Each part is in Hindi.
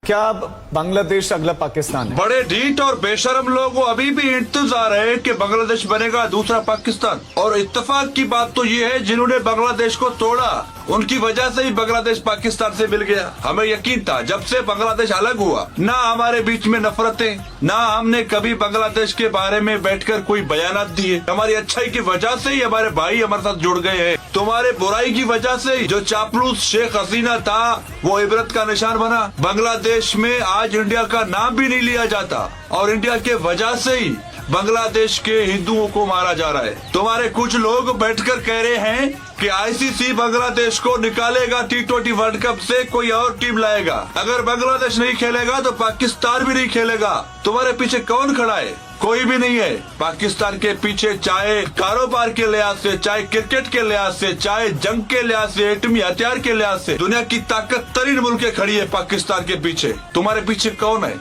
क्या बांग्लादेश अगला पाकिस्तान है? बड़े ढीठ और बेशरम लोग वो अभी भी इंतजार है कि बांग्लादेश बनेगा दूसरा पाकिस्तान। और इत्तेफाक की बात तो ये है, जिन्होंने बांग्लादेश को तोड़ा उनकी वजह से ही बांग्लादेश पाकिस्तान से मिल गया। हमें यकीन था जब से बांग्लादेश अलग हुआ, ना हमारे बीच में नफरतें, ना हमने कभी बांग्लादेश के बारे में बैठकर कोई बयानात दिए। हमारी अच्छाई की वजह से ही हमारे भाई हमारे साथ जुड़ गए हैं। तुम्हारे बुराई की वजह से जो चापलूस शेख हसीना था वो इबरत का निशान बना। बांग्लादेश में आज इंडिया का नाम भी नहीं लिया जाता और इंडिया के वजह से ही बांग्लादेश के हिंदुओं को मारा जा रहा है। तुम्हारे कुछ लोग बैठकर कह रहे हैं कि आईसीसी बांग्लादेश को निकालेगा T20 वर्ल्ड कप से, कोई और टीम लाएगा। अगर बांग्लादेश नहीं खेलेगा तो पाकिस्तान भी नहीं खेलेगा। तुम्हारे पीछे कौन खड़ा है? कोई भी नहीं है। पाकिस्तान के पीछे चाहे कारोबार के लिहाज से, चाहे क्रिकेट के लिहाज से, चाहे जंग के लिहाज से, एटमी हथियार के लिहाज से दुनिया की ताकत तरीन मुल्कें खड़ी है पाकिस्तान के पीछे। तुम्हारे पीछे कौन है?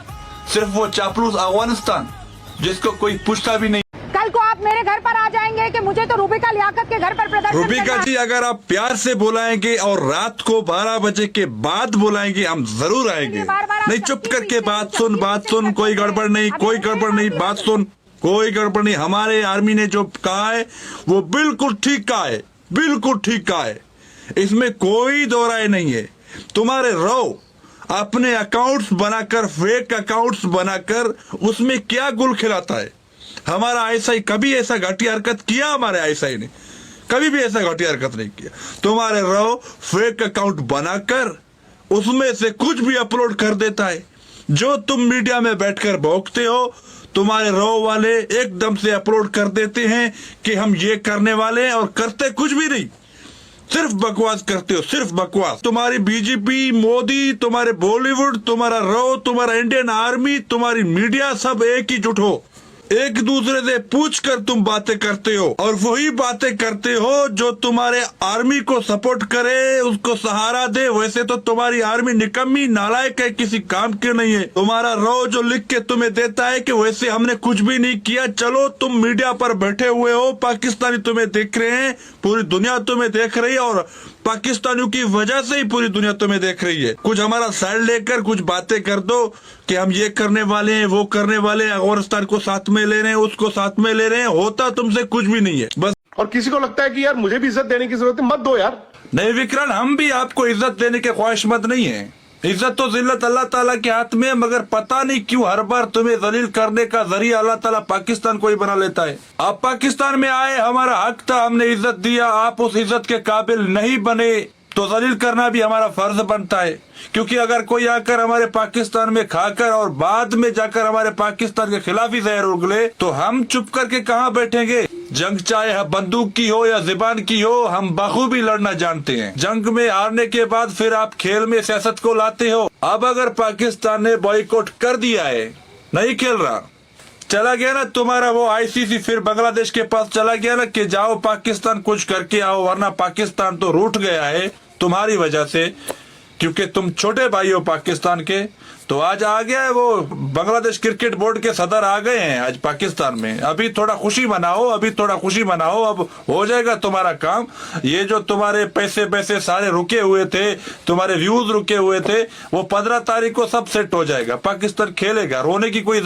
सिर्फ वो चापलूस अफगानिस्तान जिसको कोई पूछता भी नहीं। कल को आप मेरे घर पर आ जाएंगे कि मुझे तो रूबिका लियाकत के घर पर प्रदर्शन रूबिका जी, अगर आप प्यार से बुलाएंगे और रात को 12 बजे के बाद बुलाएंगे हम जरूर आएंगे। नहीं चुप करके बात सुन, कोई गड़बड़ नहीं, कोई गड़बड़ नहीं, बात सुन, कोई गड़बड़ नहीं। हमारे आर्मी ने जो कहा है वो बिल्कुल ठीक कहा है, बिल्कुल ठीक कहा है, इसमें कोई दो राय नहीं है। तुम्हारे रो अपने अकाउंट्स बनाकर, फेक अकाउंट्स बनाकर उसमें क्या गुल खिलाता है। हमारा आईएसआई कभी ऐसा घटिया हरकत किया? हमारे आईएसआई ने कभी भी ऐसा घटिया हरकत नहीं किया। तुम्हारे रो फेक अकाउंट बनाकर उसमें से कुछ भी अपलोड कर देता है। जो तुम मीडिया में बैठकर भौंकते हो, तुम्हारे रो वाले एकदम से अपलोड कर देते हैं कि हम ये करने वाले हैं, और करते कुछ भी नहीं, सिर्फ बकवास करते हो, सिर्फ बकवास। तुम्हारी बीजेपी, मोदी, तुम्हारे बॉलीवुड, तुम्हारा रो, तुम्हारा इंडियन आर्मी, तुम्हारी मीडिया सब एक ही जुट हो, एक दूसरे से पूछकर तुम बातें करते हो, और वही बातें करते हो जो तुम्हारे आर्मी को सपोर्ट करे, उसको सहारा दे। वैसे तो तुम्हारी आर्मी निकम्मी, नालायक है, किसी काम की नहीं है। तुम्हारा रो जो लिख के तुम्हें देता है कि वैसे हमने कुछ भी नहीं किया। चलो तुम मीडिया पर बैठे हुए हो, पाकिस्तानी तुम्हें देख रहे हैं, पूरी दुनिया तुम्हें देख रही है, और पाकिस्तानियों की वजह से ही पूरी दुनिया तुम्हें देख रही है। कुछ हमारा साइड लेकर कुछ बातें कर दो कि हम ये करने वाले हैं, वो करने वाले हैं, अफगानिस्तान को साथ में ले रहे हैं, उसको साथ में ले रहे हैं। होता तुमसे कुछ भी नहीं है बस। और किसी को लगता है कि यार मुझे भी इज्जत देने की जरूरत है, मत दो यार। नहीं विकरण, हम भी आपको इज्जत देने के ख्वाहिशमंद नहीं है। इज्जत तो जिल्लत अल्लाह ताला के हाथ में है, मगर पता नहीं क्यों हर बार तुम्हें जलील करने का जरिया अल्लाह ताला पाकिस्तान को ही बना लेता है। आप पाकिस्तान में आए, हमारा हक था, हमने इज्जत दिया, आप उस इज्जत के काबिल नहीं बने तो जलील करना भी हमारा फर्ज बनता है। क्योंकि अगर कोई आकर हमारे पाकिस्तान में खाकर और बाद में जाकर हमारे पाकिस्तान के खिलाफ ही जहर उगले तो हम चुप करके कहाँ बैठेंगे? जंग चाहे बंदूक की हो या जुबान की हो, हम बखूबी लड़ना जानते हैं। जंग में हारने के बाद फिर आप खेल में सियासत को लाते हो। अब अगर पाकिस्तान ने बॉयकॉट कर दिया है, नहीं खेल रहा, चला गया ना तुम्हारा वो आईसीसी, फिर बांग्लादेश के पास चला गया ना कि जाओ पाकिस्तान कुछ करके आओ, वरना पाकिस्तान तो रूठ गया है तुम्हारी वजह से, क्योंकि तुम छोटे भाई हो पाकिस्तान के। तो आज आ गया है वो बांग्लादेश क्रिकेट बोर्ड के सदर आ गए हैं आज पाकिस्तान में। अभी थोड़ा खुशी मनाओ, अभी थोड़ा खुशी मनाओ, अब हो जाएगा तुम्हारा काम। ये जो तुम्हारे पैसे सारे रुके हुए थे, तुम्हारे व्यूज रुके हुए थे, वो 15 तारीख को सब सेट हो जाएगा। पाकिस्तान खेलेगा, रोने की कोई